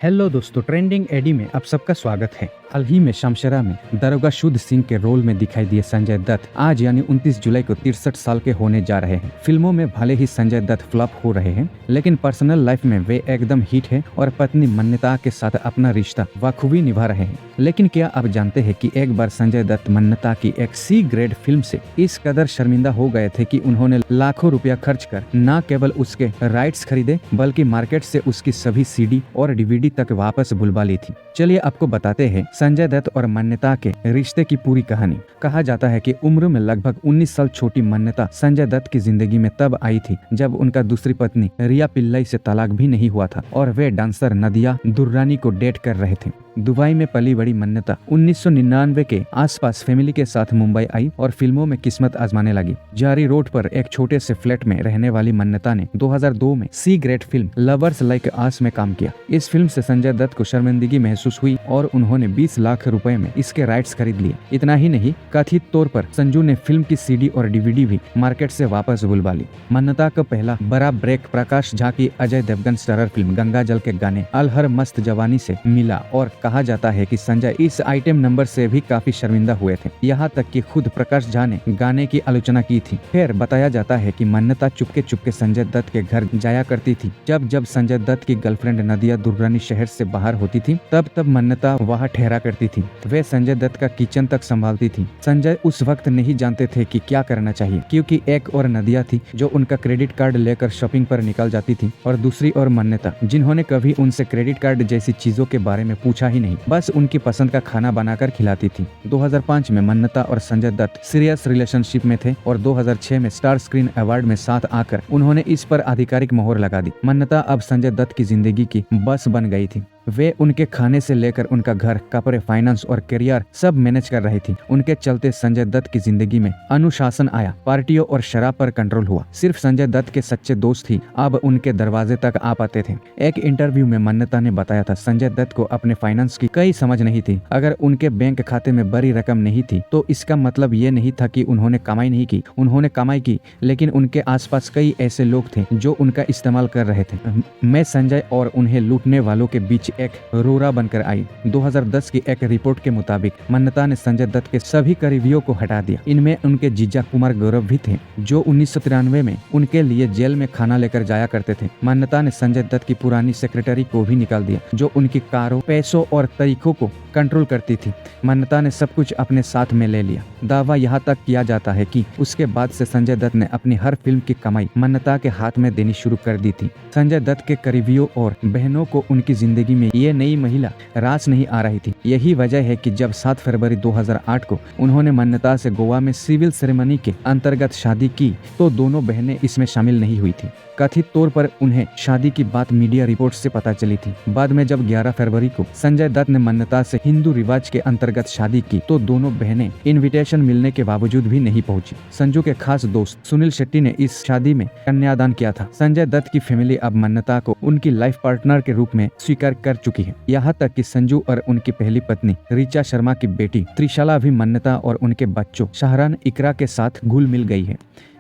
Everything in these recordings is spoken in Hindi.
हेलो दोस्तों, ट्रेंडिंग एडी में आप सबका स्वागत है। हाल ही में शमशेरा में दरोगा शुद्ध सिंह के रोल में दिखाई दिए संजय दत्त आज यानी 29 जुलाई को 63 साल के होने जा रहे हैं। फिल्मों में भले ही संजय दत्त फ्लॉप हो रहे हैं, लेकिन पर्सनल लाइफ में वे एकदम हिट है और पत्नी मन्नता के साथ अपना रिश्ता बखूबी निभा रहे हैं। लेकिन क्या आप जानते हैं कि एक बार संजय दत्त मन्नता की एक सी ग्रेड फिल्म से इस कदर शर्मिंदा हो गए थे कि उन्होंने लाखों रुपया खर्च कर न केवल उसके राइट्स खरीदे बल्कि मार्केट से उसकी सभी सीडी और डीवीडी तक वापस बुलवा ली थी। चलिए आपको बताते हैं संजय दत्त और मन्नता के रिश्ते की पूरी कहानी। कहा जाता है कि उम्र में लगभग 19 साल छोटी मन्नता संजय दत्त की जिंदगी में तब आई थी जब उनका दूसरी पत्नी रिया पिल्लाई से तलाक भी नहीं हुआ था और वे डांसर नदिया दुर्रानी को डेट कर रहे थे। दुबई में पली बड़ी मन्नता 1999 के आसपास फैमिली के साथ मुंबई आई और फिल्मों में किस्मत आजमाने लगी। जारी रोड पर एक छोटे से फ्लैट में रहने वाली मन्नता ने 2002 में C grade film lovers like us में काम किया। इस फिल्म से संजय दत्त को शर्मिंदगी महसूस हुई और उन्होंने 20 लाख रुपए में इसके राइट्स खरीद लिए। इतना ही नहीं, कथित तौर पर संजू ने फिल्म की सीडी और डीवीडी भी मार्केट से वापस बुलवा ली। मन्नता का पहला बड़ा ब्रेक प्रकाश झा की अजय देवगन स्टारर फिल्म गंगा जल के गाने अलहर मस्त जवानी से मिला और कहा जाता है कि संजय इस आइटम नंबर से भी काफी शर्मिंदा हुए थे। यहाँ तक कि खुद प्रकाश झा ने गाने की आलोचना की थी। फिर बताया जाता है कि मन्नता चुपके चुपके संजय दत्त के घर जाया करती थी। जब जब संजय दत्त की गर्लफ्रेंड नदिया दुर्रानी शहर से बाहर होती थी तब तब मन्नता वहाँ ठहरा करती थी। वे संजय दत्त का किचन तक संभालती थी। संजय उस वक्त नहीं जानते थे कि क्या करना चाहिए, क्योंकि एक और नदिया थी जो उनका क्रेडिट कार्ड लेकर शॉपिंग पर निकल जाती थी और दूसरी और मन्नता जिन्होंने कभी उनसे क्रेडिट कार्ड जैसी चीजों के बारे में पूछा ही नहीं, बस उनकी पसंद का खाना बनाकर खिलाती थी। 2005 में मन्नता और संजय दत्त सीरियस रिलेशनशिप में थे और 2006 में स्टार स्क्रीन अवार्ड में साथ आकर उन्होंने इस पर आधिकारिक मोहर लगा दी। मन्नता अब संजय दत्त की जिंदगी की बस बन गई थी। वे उनके खाने से लेकर उनका घर, कपड़े, फाइनेंस और करियर सब मैनेज कर रही थी। उनके चलते संजय दत्त की जिंदगी में अनुशासन आया, पार्टियों और शराब पर कंट्रोल हुआ। सिर्फ संजय दत्त के सच्चे दोस्त ही अब उनके दरवाजे तक आ पाते थे। एक इंटरव्यू में मन्नता ने बताया था संजय दत्त को अपने फाइनेंस की कई समझ नहीं थी। अगर उनके बैंक खाते में बड़ी रकम नहीं थी तो इसका मतलब ये नहीं था कि उन्होंने कमाई नहीं की। उन्होंने कमाई की, लेकिन उनके आसपास कई ऐसे लोग थे जो उनका इस्तेमाल कर रहे थे। मैं संजय और उन्हें लूटने वालों के बीच एक रोरा बनकर आई। 2010 की एक रिपोर्ट के मुताबिक मन्नता ने संजय दत्त के सभी करीबियों को हटा दिया। इनमें उनके जीजा कुमार गौरव भी थे, जो 1993 में उनके लिए जेल में खाना लेकर जाया करते थे। मन्नता ने संजय दत्त की पुरानी सेक्रेटरी को भी निकाल दिया, जो उनकी कारों, पैसों और तरीकों को कंट्रोल करती थी। मन्नता ने सब कुछ अपने साथ में ले लिया। दावा यहाँ तक किया जाता है कि उसके बाद से संजय दत्त ने अपनी हर फिल्म की कमाई मन्नता के हाथ में देनी शुरू कर दी थी। संजय दत्त के करीबियों और बहनों को उनकी जिंदगी में ये नई महिला रास नहीं आ रही थी। यही वजह है कि जब 7 फरवरी 2008 को उन्होंने मन्नता से गोवा में सिविल सेरेमनी के अंतर्गत शादी की तो दोनों बहनें इसमें शामिल नहीं हुई थी। कथित तौर पर उन्हें शादी की बात मीडिया रिपोर्ट से पता चली थी। बाद में जब 11 फरवरी को संजय दत्त ने मन्नता से हिंदू रिवाज के अंतर्गत शादी की तो दोनों बहनें इनविटेशन मिलने के बावजूद भी नहीं पहुंची। संजू के खास दोस्त सुनील शेट्टी ने इस शादी में कन्यादान किया था। संजय दत्त की फैमिली अब मन्नता को उनकी लाइफ पार्टनर के रूप में स्वीकार कर चुकी है। यहाँ तक कि संजू और उनकी पहली पत्नी ऋचा शर्मा की बेटी त्रिशाला भी मन्नता और उनके बच्चों शाहरान, इकरा के साथ घुल मिल गई है।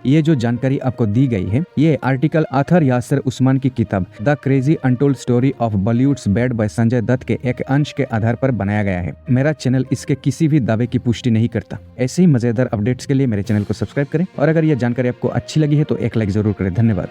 ये जो जानकारी आपको दी गई है, ये आर्टिकल आथर यासर उस्मान की किताब the crazy untold story of Bollywood's bad boy Sanjay Dutt के एक अंश के आधार पर बनाया गया है। मेरा चैनल इसके किसी भी दावे की पुष्टि नहीं करता। ऐसे ही मजेदार अपडेट्स के लिए मेरे चैनल को सब्सक्राइब करें और अगर ये जानकारी आपको अच्छी लगी है तो एक लाइक जरूर करें। धन्यवाद।